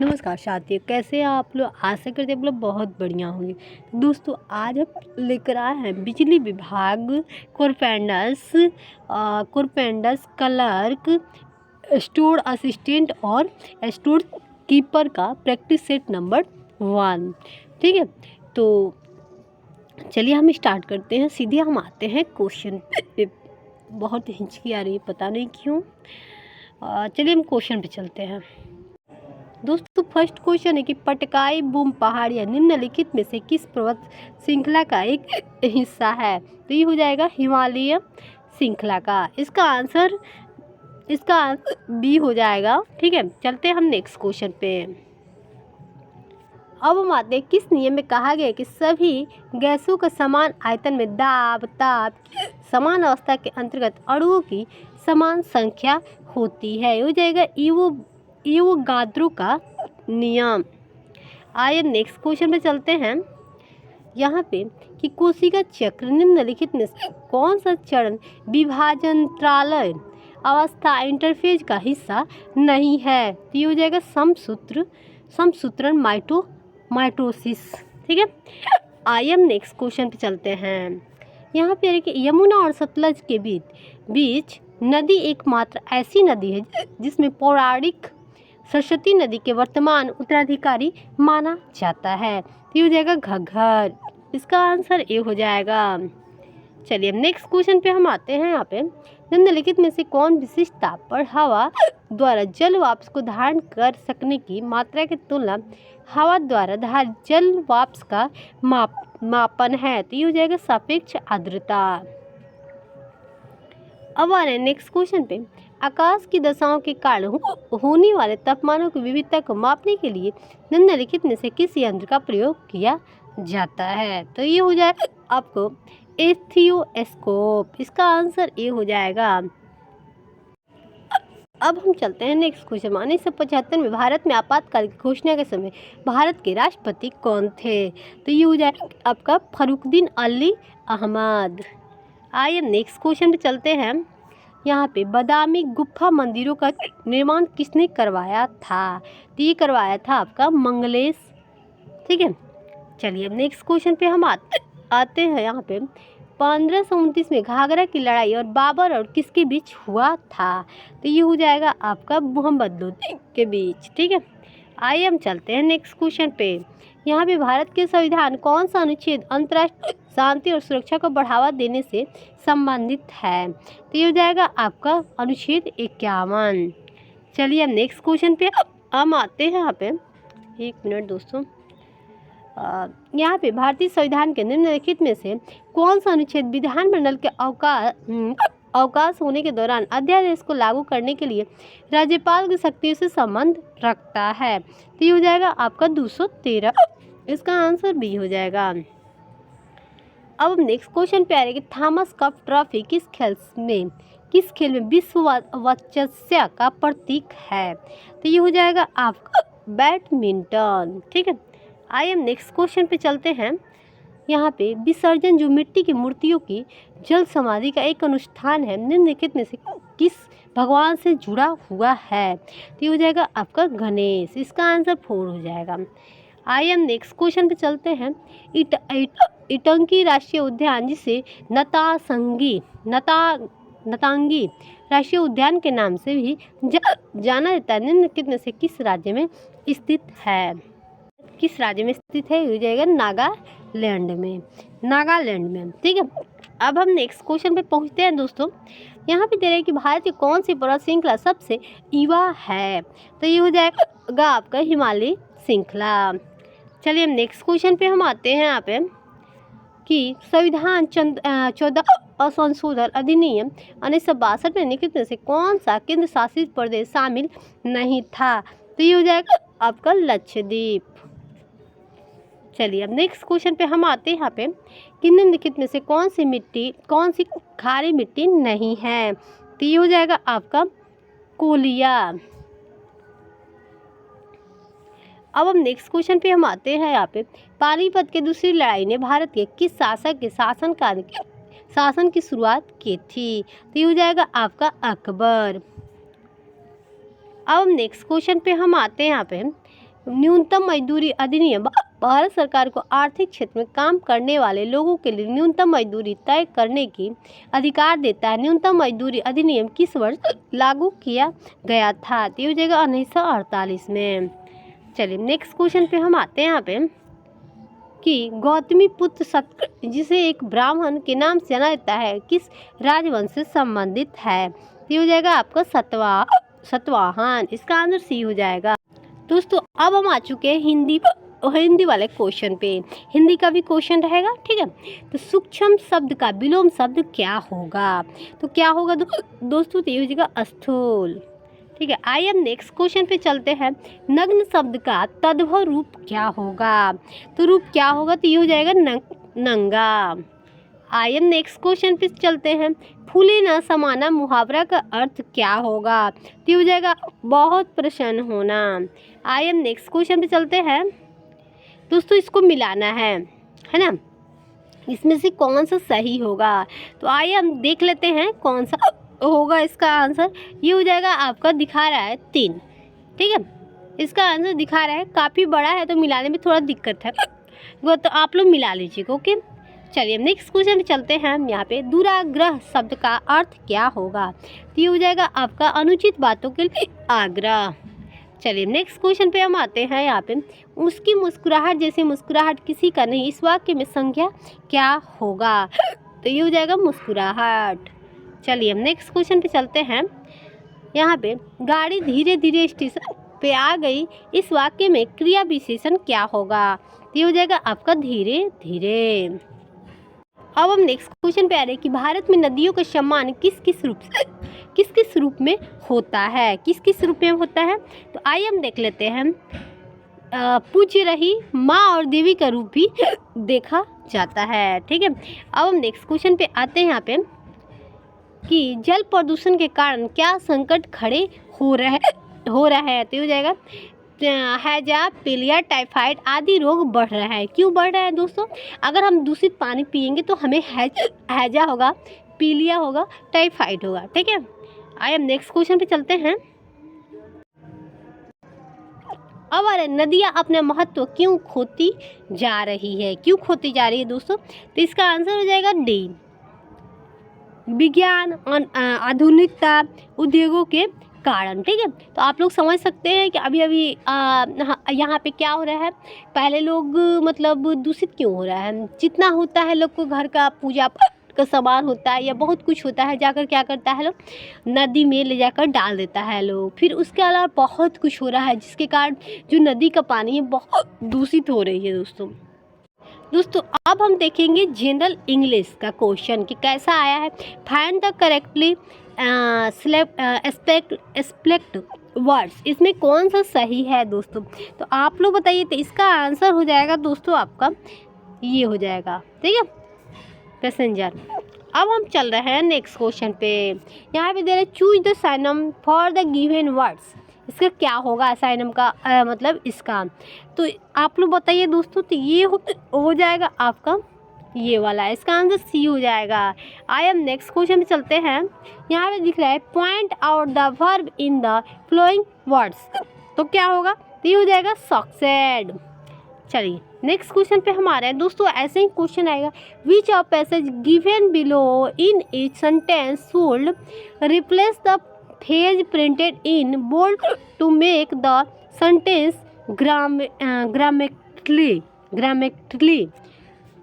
नमस्कार साथियों, कैसे हैं आप लोग। आशा करते हैं आप लोग बहुत बढ़िया होंगे। दोस्तों, आज हम लेकर आए हैं बिजली विभाग कारपेंटर्स क्लर्क, स्टोर असिस्टेंट और स्टोर कीपर का प्रैक्टिस सेट नंबर 1। ठीक है, तो चलिए हम स्टार्ट करते हैं। सीधे हम आते हैं क्वेश्चन पे। बहुत हिचकी आ रही है, पता नहीं क्यों। चलिए हम क्वेश्चन पे चलते हैं। दोस्तों, फर्स्ट क्वेश्चन है कि पटकाई बूम पहाड़ियाँ निम्नलिखित में से किस पर्वत श्रृंखला का एक हिस्सा है। तो ये हो जाएगा हिमालय श्रृंखला का। इसका आंसर बी हो जाएगा। ठीक है, चलते हैं हम नेक्स्ट क्वेश्चन पे। अब हम आते हैं, किस नियम में कहा गया है कि सभी गैसों का समान आयतन में दाब ताप समान अवस्था के अंतर्गत अणुओं की समान संख्या होती है। ये हो जाएगा एवोगाद्रो का नियम। आइए नेक्स्ट क्वेश्चन पे चलते हैं। यहाँ पे कि कोशिका चक्र निम्नलिखित में से कौन सा चरण विभाजनत्रालय अवस्था इंटरफेज का हिस्सा नहीं है। तो ये हो जाएगा समसूत्रण माइटोसिस। ठीक है, आइए हम नेक्स्ट क्वेश्चन पे चलते हैं। यहाँ पे है कि यमुना और सतलज के बीच नदी एकमात्र ऐसी नदी है जिसमें पौराणिक सरस्वती नदी के वर्तमान उत्तराधिकारी माना जाता है। तो ये हो जाएगा घग्गर। इसका आंसर ए हो जाएगा। चलिए नेक्स्ट क्वेश्चन पे हम आते हैं। यहाँ पे निम्नलिखित में से कौन विशिष्ट ताप पर हवा द्वारा जल वाष्प को धारण कर सकने की मात्रा की तुलना हवा द्वारा धारित जल वाष्प का मापन है। तो ये हो जाएगा सापेक्ष आर्द्रता। अब आ रहे हैं नेक्स्ट क्वेश्चन पे। आकाश की दशाओं के कारण होने वाले तापमानों की विविधता को मापने के लिए निम्नलिखित में से किस यंत्र का प्रयोग किया जाता है। तो ये हो जाएगा आपको एस्थियोस्कोप। इसका आंसर ए हो जाएगा। अब हम चलते हैं नेक्स्ट क्वेश्चन। 1975 में भारत में आपातकाल की घोषणा के समय भारत के राष्ट्रपति कौन थे। तो ये हो जाएगा आपका फरुखुद्दीन अली अहमद। आइए नेक्स्ट क्वेश्चन पे चलते हैं। यहाँ पे बादामी गुफा मंदिरों का निर्माण किसने करवाया था। तो ये करवाया था आपका मंगलेश। ठीक है, चलिए अब नेक्स्ट क्वेश्चन पे हम आते हैं। यहाँ पे 1529 में घाघरा की लड़ाई और बाबर और किसके बीच हुआ था। तो ये हो जाएगा आपका मोहम्मद लोधी के बीच। ठीक है, आइए हम चलते हैं नेक्स्ट क्वेश्चन पे। यहाँ पे भारत के संविधान कौन सा अनुच्छेद अंतर्राष्ट्रीय शांति और सुरक्षा को बढ़ावा देने से संबंधित है। तो ये हो जाएगा आपका अनुच्छेद 51। चलिए हम नेक्स्ट क्वेश्चन पे हम आते हैं। यहाँ पे एक मिनट दोस्तों। यहाँ पे भारतीय संविधान के निम्नलिखित में से कौन सा अनुच्छेद विधानमंडल के अवकाश होने के दौरान अध्यादेश को लागू करने के लिए राज्यपाल की शक्तियों से संबंध रखता है। तो ये हो जाएगा आपका 213। इसका आंसर बी हो जाएगा। अब हम नेक्स्ट क्वेश्चन पे आ रहे हैं कि थॉमस कप ट्रॉफी किस खेल में विश्व वर्चस्व का प्रतीक है। तो ये हो जाएगा आपका बैडमिंटन। ठीक है, आइए हम नेक्स्ट क्वेश्चन पे चलते हैं। यहाँ पे विसर्जन जो मिट्टी की मूर्तियों की जल समाधि का एक अनुष्ठान है, निम्नलिखित में से किस भगवान से जुड़ा हुआ है। तो ये हो जाएगा आपका गणेश। इसका आंसर 4 हो जाएगा। आइए हम नेक्स्ट क्वेश्चन पे चलते हैं। इटंकी राष्ट्रीय उद्यान, जिसे नतांगी राष्ट्रीय उद्यान के नाम से भी जाना जाता है, निम्नलिखित में से किस राज्य में स्थित है। किस राज्य में स्थित है। हो जाएगा नागालैंड में। ठीक है, अब हम नेक्स्ट क्वेश्चन पे पहुंचते हैं दोस्तों। यहाँ पे दे रहे हैं कि भारत की कौन सी पर्वत श्रृंखला सबसे युवा है। तो ये हो जाएगा आपका हिमालय श्रृंखला। चलिए हम नेक्स्ट क्वेश्चन पे हम आते हैं। यहाँ पे कि संविधान 14 संशोधन अधिनियम 1962 में निम्नलिखित में से कौन सा केंद्र शासित प्रदेश शामिल नहीं था। तो ये हो जाएगा आपका लक्षद्वीप। चलिए अब नेक्स्ट क्वेश्चन पे हम आते हैं। यहाँ पे कि निम्नलिखित में से कौन सी खारी मिट्टी नहीं है। तो ये हो जाएगा आपका कोलिया। अब हम नेक्स्ट क्वेश्चन पे हम आते हैं। यहाँ पे पानीपत की दूसरी लड़ाई ने भारत के किस शासक के शासन की शुरुआत की थी। तो ये हो जाएगा आपका अकबर। अब हम नेक्स्ट क्वेश्चन पे हम आते हैं। यहाँ पे न्यूनतम मजदूरी अधिनियम भारत सरकार को आर्थिक क्षेत्र में काम करने वाले लोगों के लिए न्यूनतम मजदूरी तय करने की अधिकार देता है। न्यूनतम मजदूरी अधिनियम किस वर्ष लागू किया गया था? तो ये हो जाएगा 1948 में। चलिए नेक्स्ट क्वेश्चन पे हम आते हैं यहाँ पे कि गौतमी पुत्र सत्य जिसे एक ब्राह्मण के नाम से जाना जाता है किस राजवंश से संबंधित है? तो ये हो जाएगा आपका सतवाहन। इसका आंसर सी हो जाएगा। दोस्तों अब हम आ चुके हैं हिंदी वाले क्वेश्चन पे। हिंदी का भी क्वेश्चन रहेगा, ठीक है। तो सूक्ष्म शब्द का विलोम शब्द क्या होगा? तो क्या होगा दोस्तों? तो ये हो जाएगा स्थूल, ठीक है। आइए हम नेक्स्ट क्वेश्चन पे चलते हैं। नग्न शब्द का तद्भव रूप क्या होगा? तो रूप क्या होगा? तो ये हो जाएगा नंगा। आइए हम नेक्स्ट क्वेश्चन पे चलते हैं। फूले न समाना मुहावरा का अर्थ क्या होगा? तो ये हो जाएगा बहुत प्रसन्न होना। आइए हम नेक्स्ट क्वेश्चन पे चलते हैं। दोस्तों इसको मिलाना है ना, इसमें से कौन सा सही होगा? तो आइए हम देख लेते हैं कौन सा होगा इसका आंसर। ये हो जाएगा आपका, दिखा रहा है 3, ठीक है। इसका आंसर दिखा रहा है, काफ़ी बड़ा है तो मिलाने में थोड़ा दिक्कत है, वो तो आप लोग मिला लीजिएगा, ओके। चलिए हम नेक्स्ट क्वेश्चन पे चलते हैं। हम यहाँ पे दुराग्रह शब्द का अर्थ क्या होगा? तो ये हो जाएगा आपका अनुचित बातों के लिए आग्रह। चलिए नेक्स्ट क्वेश्चन पे हम आते हैं। यहाँ पे उसकी मुस्कुराहट जैसे मुस्कुराहट किसी का नहीं, इस वाक्य में संज्ञा क्या होगा? तो ये हो जाएगा मुस्कुराहट। चलिए हम नेक्स्ट क्वेश्चन पे चलते हैं। यहाँ पे गाड़ी धीरे धीरे स्टेशन पे आ गई, इस वाक्य में क्रिया विशेषण क्या होगा? तो ये हो जाएगा आपका धीरे धीरे। अब हम नेक्स्ट क्वेश्चन पे आ रहे हैं कि भारत में नदियों का सम्मान किस किस रूप में होता है? किस किस रूप में होता है? तो आइए हम देख लेते हैं। पूज्य रही, माँ और देवी का रूप भी देखा जाता है, ठीक है। अब हम नेक्स्ट क्वेश्चन पे आते हैं यहाँ पे कि जल प्रदूषण के कारण क्या संकट खड़े हो रहा है? तो हो जाएगा हैजा, पीलिया, टाइफाइड आदि रोग बढ़ रहा है। क्यों बढ़ रहा है दोस्तों? अगर हम दूषित पानी पियेंगे तो हमें हैजा होगा, पीलिया होगा, टाइफाइड होगा, ठीक है। आइए हम नेक्स्ट क्वेश्चन पे चलते हैं। अब नदियाँ अपना महत्व क्यों खोती जा रही है? क्यों खोती जा रही है दोस्तों? तो इसका आंसर हो जाएगा डी, विज्ञान, आधुनिकता, उद्योगों के कारण, ठीक है। तो आप लोग समझ सकते हैं कि अभी यहाँ पे क्या हो रहा है। पहले लोग मतलब दूषित क्यों हो रहा है? जितना होता है लोग को घर का पूजा का सामान होता है या बहुत कुछ होता है, जाकर क्या करता है लोग नदी में ले जाकर डाल देता है लोग। फिर उसके अलावा बहुत कुछ हो रहा है जिसके कारण जो नदी का पानी है बहुत दूषित हो रही है दोस्तों अब हम देखेंगे जनरल इंग्लिश का क्वेश्चन कि कैसा आया है। Find the correctly expect words, इसमें कौन सा सही है दोस्तों? तो आप लोग बताइए। तो इसका आंसर हो जाएगा दोस्तों आपका ये हो जाएगा, ठीक है, पैसेंजर। अब हम चल रहे हैं नेक्स्ट क्वेश्चन पे। यहाँ पे दे रहे choose the साइनम for the given words, इसका क्या होगा साइनम का मतलब इसका? तो आप लोग बताइए दोस्तों। तो ये हो जाएगा आपका ये वाला, इसका आंसर सी हो जाएगा। आइए हम नेक्स्ट क्वेश्चन पे चलते हैं। यहाँ पे दिख रहा है point out the verb in the flowing words, तो क्या होगा? तो ये हो जाएगा सक्सेड। चलिए नेक्स्ट क्वेश्चन पे हम आ रहे हैं दोस्तों। ऐसे ही क्वेश्चन आएगा, which of passage given below in each sentence should replace the phrase printed in bold to make the sentence grammatically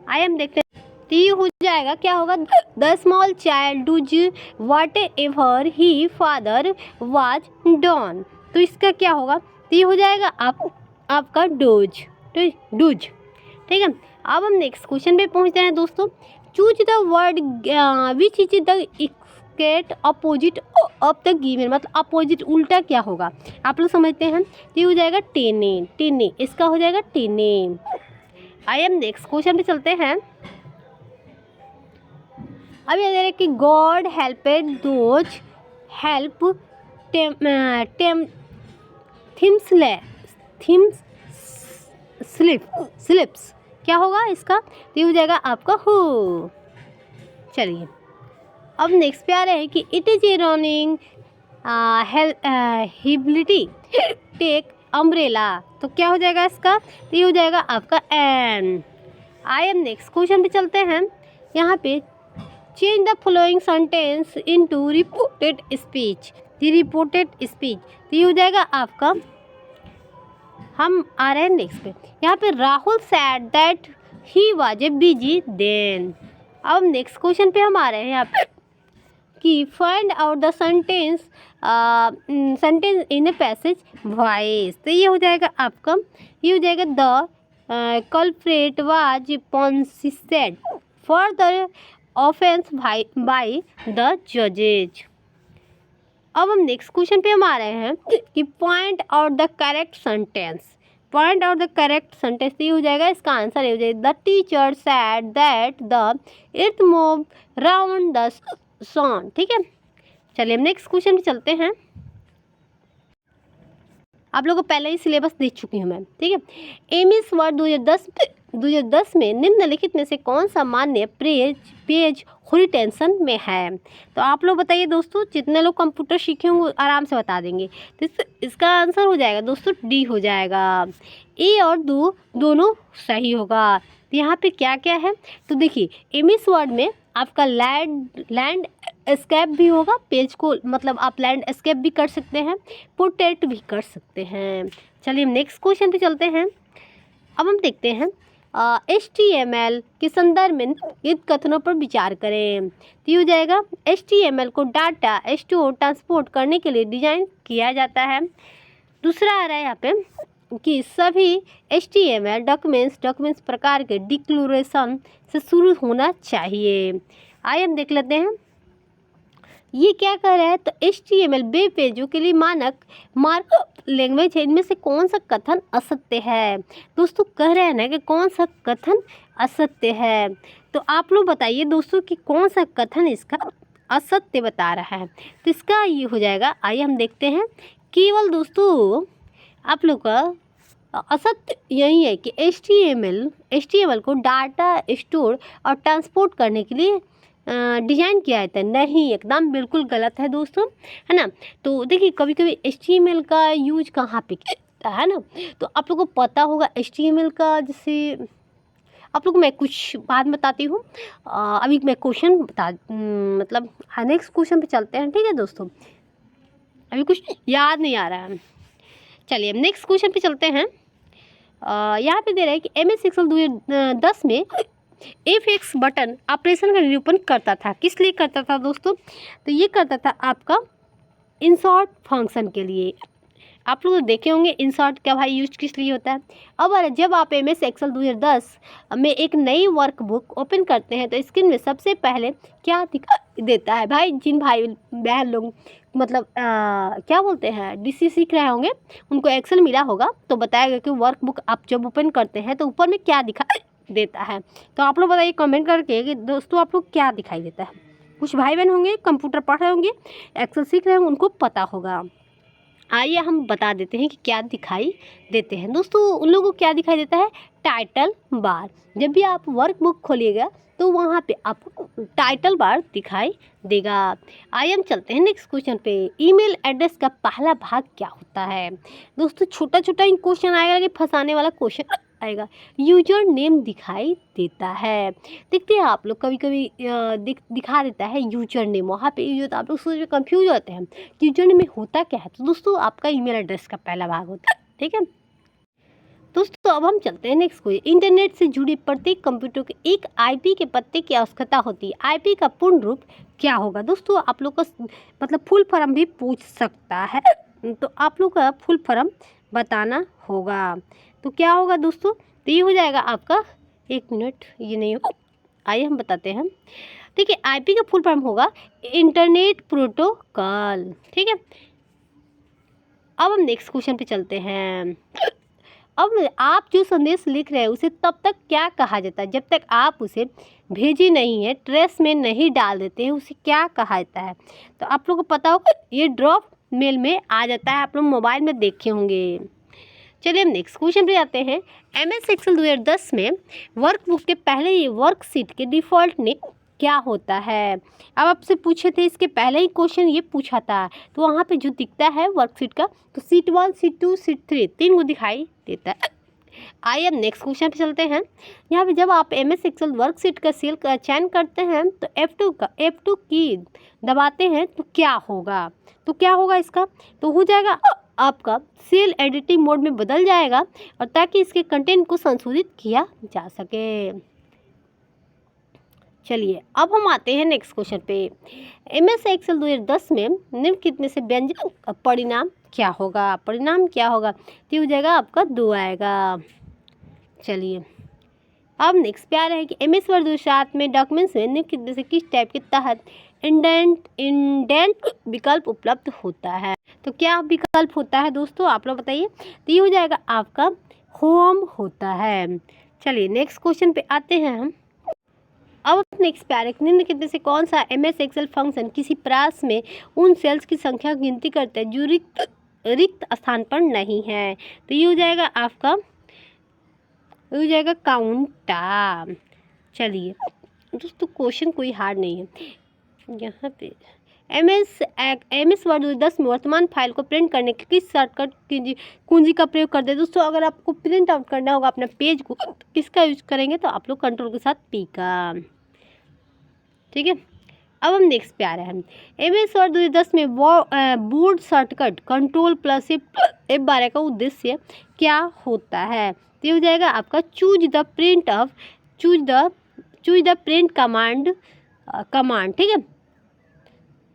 I am देखते हैं। तो ये हो जाएगा क्या होगा? The small child does what ever he father was done, तो इसका क्या होगा? तो ये हो जाएगा आपका डूज, ठीक है। अब हम नेक्स्ट क्वेश्चन पे पहुंचते हैं दोस्तों। Choose the word which is the get opposite of the given, मतलब अपोजिट उल्टा क्या होगा आप लोग समझते हैं। तो ये हो जाएगा टेने, इसका हो जाएगा टेने। आइए हम नेक्स्ट क्वेश्चन पे चलते हैं। अब ये दे रहे कि गॉड हेल्पेड दोज हेल्प स्लिप्स, क्या होगा इसका? तो ये हो जाएगा आपका हो। चलिए अब नेक्स्ट पे आ रहे हैं कि इट इज ए रनिंग हिबिलिटी टेक अम्ब्रेला, तो क्या हो जाएगा इसका, तो ये हो जाएगा आपका एन। आई एम नेक्स्ट क्वेश्चन पे चलते हैं। यहाँ पे change the following sentence into reported speech, the reported speech, तो ये हो जाएगा आपका, हम आ रहे हैं नेक्स्ट पे। यहाँ पे Rahul said that he was a busy then. अब नेक्स्ट क्वेश्चन पे हम आ रहे हैं यहाँ पे कि find out the sentence sentence in a passage voice, तो ये हो जाएगा आपका, ये हो जाएगा the culprit was persisted for the offence by the जजेज। अब हम नेक्स्ट क्वेश्चन पे हम आ रहे हैं कि point out the correct sentence, point out the correct sentence, ये हो जाएगा इसका आंसर, ये हो जाएगा the teacher said that the earth move round the sun. ठीक है, चलिए हम नेक्स्ट क्वेश्चन पे चलते हैं। आप लोगों को पहले ही सिलेबस दे चुकी हूँ मैं, ठीक है। एमिस वर्ड 2010 में निम्नलिखित में से कौन सा मान्य पेज खुली टेंशन में है, तो आप लोग बताइए दोस्तों, जितने लोग कंप्यूटर सीखे होंगे आराम से बता देंगे। तो इसका आंसर हो जाएगा दोस्तों डी हो जाएगा, ए और दोनों सही होगा। तो यहाँ पे क्या क्या है, तो देखिए एमिस वर्ड में आपका लैंड एस्केप भी होगा, पेज को मतलब आप लैंड एस्केप भी कर सकते हैं, पोर्ट्रेट भी कर सकते हैं। चलिए हम नेक्स्ट क्वेश्चन पे चलते हैं। अब हम देखते हैं HTML के संदर्भ में इन कथनों पर विचार करें, तो ये हो जाएगा HTML को डाटा स्टोर ट्रांसपोर्ट करने के लिए डिज़ाइन किया जाता है। दूसरा आ रहा है यहाँ पे कि सभी HTML डॉक्यूमेंट्स प्रकार के डिक्लेरेशन से शुरू होना चाहिए। आइए हम देख लेते हैं ये क्या कह रहा है, तो HTML वेब पेजों के लिए मानक मार्कअप लैंग्वेज है, इनमें से कौन सा कथन असत्य है। दोस्तों कह रहे हैं ना कि कौन सा कथन असत्य है, तो आप लोग बताइए दोस्तों कि कौन सा कथन इसका असत्य बता रहा है। तो इसका ये हो जाएगा, आइए हम देखते हैं। केवल दोस्तों आप लोग का असत्य यही है कि HTML को डाटा स्टोर और ट्रांसपोर्ट करने के लिए डिज़ाइन किया जाता है, नहीं, एकदम बिल्कुल गलत है दोस्तों, है ना। तो देखिए कभी कभी HTML का यूज कहाँ पे किया है ना, तो आप लोगों को पता होगा HTML का, जैसे आप लोग को मैं कुछ बात बताती हूँ। अभी मैं क्वेश्चन मतलब नेक्स्ट क्वेश्चन पे चलते हैं, ठीक है दोस्तों, अभी कुछ याद नहीं आ रहा है। चलिए हम नेक्स्ट क्वेश्चन पे चलते हैं। यहाँ पे दे रहा है कि MS Excel 2010 में FX बटन ऑपरेशन का निरूपण करता था, किस लिए करता था दोस्तों, तो ये करता था आपका इंसर्ट फंक्शन के लिए। आप लोग देखे होंगे इंसर्ट क्या भाई यूज किस लिए होता है। अब जब आप MS Excel 2010 में एक नई वर्कबुक ओपन करते हैं तो स्क्रीन में सबसे पहले क्या दिखाई देता है भाई, जिन भाई बहन लोग मतलब क्या बोलते हैं DC सीख रहे होंगे उनको एक्सेल मिला होगा, तो बताएगा कि वर्कबुक आप जब ओपन करते हैं तो ऊपर में क्या दिखाई देता है। तो आप लोग बताइए कमेंट करके कि दोस्तों आप लोग क्या दिखाई देता है। कुछ भाई बहन होंगे कंप्यूटर पढ़ रहे होंगे, एक्सेल सीख रहे होंगे, उनको पता होगा। आइए हम बता देते हैं कि क्या दिखाई देते हैं दोस्तों। उन लोगों को क्या दिखाई देता है, टाइटल बार। जब भी आप वर्कबुक खोलिएगा तो वहाँ पे आपको टाइटल बार दिखाई देगा। आइए हम चलते हैं नेक्स्ट क्वेश्चन पे। ईमेल एड्रेस का पहला भाग क्या होता है दोस्तों। छोटा छोटा ही क्वेश्चन आएगा कि फंसाने वाला क्वेश्चन आएगा। यूजर नेम दिखाई देता है, देखते हैं आप लोग कभी कभी दिखा देता है यूजर नेम, वहाँ पे यूजर, तो आप लोग सोच कंफ्यूज होते हैं कि यूजर नेम में होता क्या है। तो दोस्तों आपका ईमेल एड्रेस का पहला भाग होता है, ठीक है दोस्तों। अब हम चलते हैं नेक्स्ट क्वेश्चन। इंटरनेट से जुड़े प्रत्येक कंप्यूटर के एक IP के पत्ते की आवश्यकता होती है। IP का पूर्ण रूप क्या होगा दोस्तों। आप लोग का मतलब फुल फॉर्म भी पूछ सकता है, तो आप लोग का फुल फॉर्म बताना होगा। तो क्या होगा दोस्तों, तो ये हो जाएगा आपका, एक मिनट, ये नहीं होगा, आइए हम बताते हैं। ठीक है, IP का फुल फॉर्म होगा इंटरनेट प्रोटोकॉल, ठीक है। अब हम नेक्स्ट क्वेश्चन पे चलते हैं। अब आप जो संदेश लिख रहे हैं उसे तब तक क्या कहा जाता है जब तक आप उसे भेजे नहीं है, ट्रेस में नहीं डाल देते हैं, उसे क्या कहा जाता है। तो आप लोगों को पता होगा ये ड्रॉप मेल में आ जाता है, आप लोग मोबाइल में देखे होंगे। चलिए हम नेक्स्ट क्वेश्चन पे जाते हैं। MS Excel 2010 में वर्कबुक के पहले ये वर्कशीट के डिफ़ॉल्ट नेम क्या होता है। अब आपसे पूछे थे, इसके पहले ही क्वेश्चन ये पूछा था, तो वहाँ पे जो दिखता है वर्कशीट का, तो सीट 1, सीट 2, सीट 3 तीन को दिखाई देता है। आइए अब नेक्स्ट क्वेश्चन पे चलते हैं। यहाँ पे जब आप MS एक्सेल वर्कशीट का सेल का चयन करते हैं तो F2 की दबाते हैं तो क्या होगा, इसका तो हो जाएगा आपका सेल एडिटिंग मोड में बदल जाएगा, और ताकि इसके कंटेंट को संशोधित किया जा सके। चलिए अब हम आते हैं नेक्स्ट क्वेश्चन पे। MS एक्सेल 2010 में निम्नलिखित में से व्यंजक का परिणाम क्या होगा, तो हो जाएगा आपका 2 आएगा। चलिए अब नेक्स्ट पे आ रहा है कि MS वर्ड 2007 में डॉक्यूमेंट्स में निम्नलिखित में से किस टाइप के तहत इंडेंट विकल्प उपलब्ध होता है। तो क्या विकल्प होता है दोस्तों, आप लोग बताइए। तो ये हो जाएगा आपका होम होता है। चलिए नेक्स्ट क्वेश्चन पे आते हैं हम। अब नेक्स्ट पे आ रहा है निम्नलिखित में से कौन सा MS एक्सेल फंक्शन किसी प्रास में उन सेल्स की संख्या की गिनती करता है जो रिक्त स्थान पर नहीं है। तो ये हो जाएगा आपका, काउंटा। चलिए दोस्तों क्वेश्चन कोई हार्ड नहीं है। यहाँ पे MS वर्ड 2010 में वर्तमान फाइल को प्रिंट करने के किस शॉर्टकट कुंजी का प्रयोग करते हैं। दोस्तों अगर आपको प्रिंट आउट करना होगा अपने पेज को, तो किसका यूज करेंगे, तो आप लोग कंट्रोल के साथ P का, ठीक है। अब हम नेक्स्ट पे आ रहे हैं। MS वर्ड 2010 में बोर्ड शॉर्टकट Ctrl+F12 का उद्देश्य क्या होता है। तो ये हो जाएगा आपका चूज द प्रिंट कमांड, ठीक है,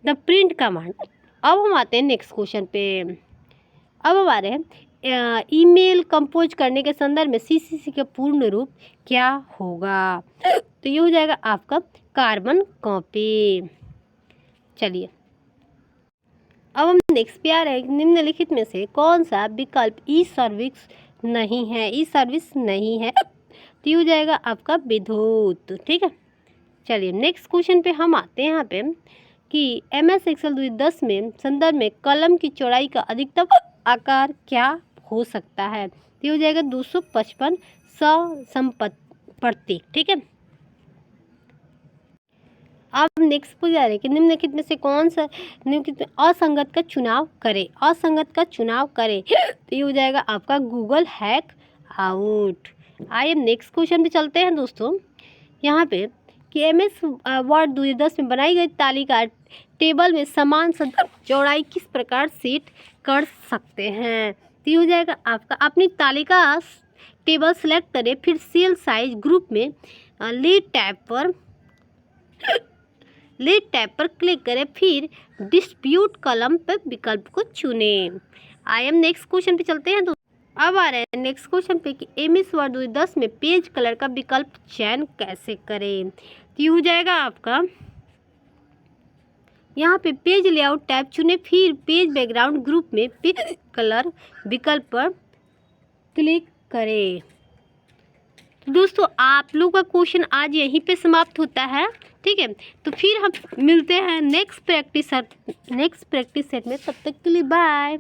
द प्रिंट कमांड। अब हम आते हैं नेक्स्ट क्वेश्चन पे। अब हम आ रहे हैं ईमेल कंपोज करने के संदर्भ में CCC का पूर्ण रूप क्या होगा। तो ये हो जाएगा आपका कार्बन कॉपी। चलिए अब हम नेक्स्ट पे आ रहे हैं निम्नलिखित में से कौन सा विकल्प ई सर्विस नहीं है। तो ये हो जाएगा आपका विद्युत, ठीक है। चलिए नेक्स्ट क्वेश्चन पे हम आते हैं यहाँ पे कि MS एक्सेल 2010 में संदर्भ में कलम की चौड़ाई का अधिकतम आकार क्या हो सकता है। तो ये हो जाएगा 255 प्रतीक, ठीक है। अब नेक्स्ट पूछ जा रहे हैं कि निम्नलिखित में से कौन सा निम्नलिखित में असंगत का चुनाव करे। तो ये हो जाएगा आपका गूगल हैक आउट। आइए नेक्स्ट क्वेश्चन पे चलते हैं दोस्तों। यहाँ पे कि MS वर्ड 2010 में बनाई गई तालिका टेबल में समान चौड़ाई किस प्रकार सेट कर सकते हैं। तो ये हो जाएगा आपका अपनी तालिका टेबल सेलेक्ट करें, फिर सेल साइज ग्रुप में लीड टैब पर क्लिक करें, फिर डिस्प्यूट कॉलम पर विकल्प को चुनें। नेक्स्ट क्वेश्चन पे चलते हैं। अब आ रहे हैं नेक्स्ट क्वेश्चन पे कि MS वर्ड 2010 में पेज कलर का विकल्प चयन कैसे करें। तो ये हो जाएगा आपका यहाँ पे पेज लेआउट टैब चुने, फिर पेज बैकग्राउंड ग्रुप में पेज कलर विकल्प पर क्लिक करें। तो दोस्तों आप लोग का क्वेश्चन आज यहीं पे समाप्त होता है, ठीक है। तो फिर हम मिलते हैं नेक्स्ट प्रैक्टिस सेट में, तब तक के लिए बाय।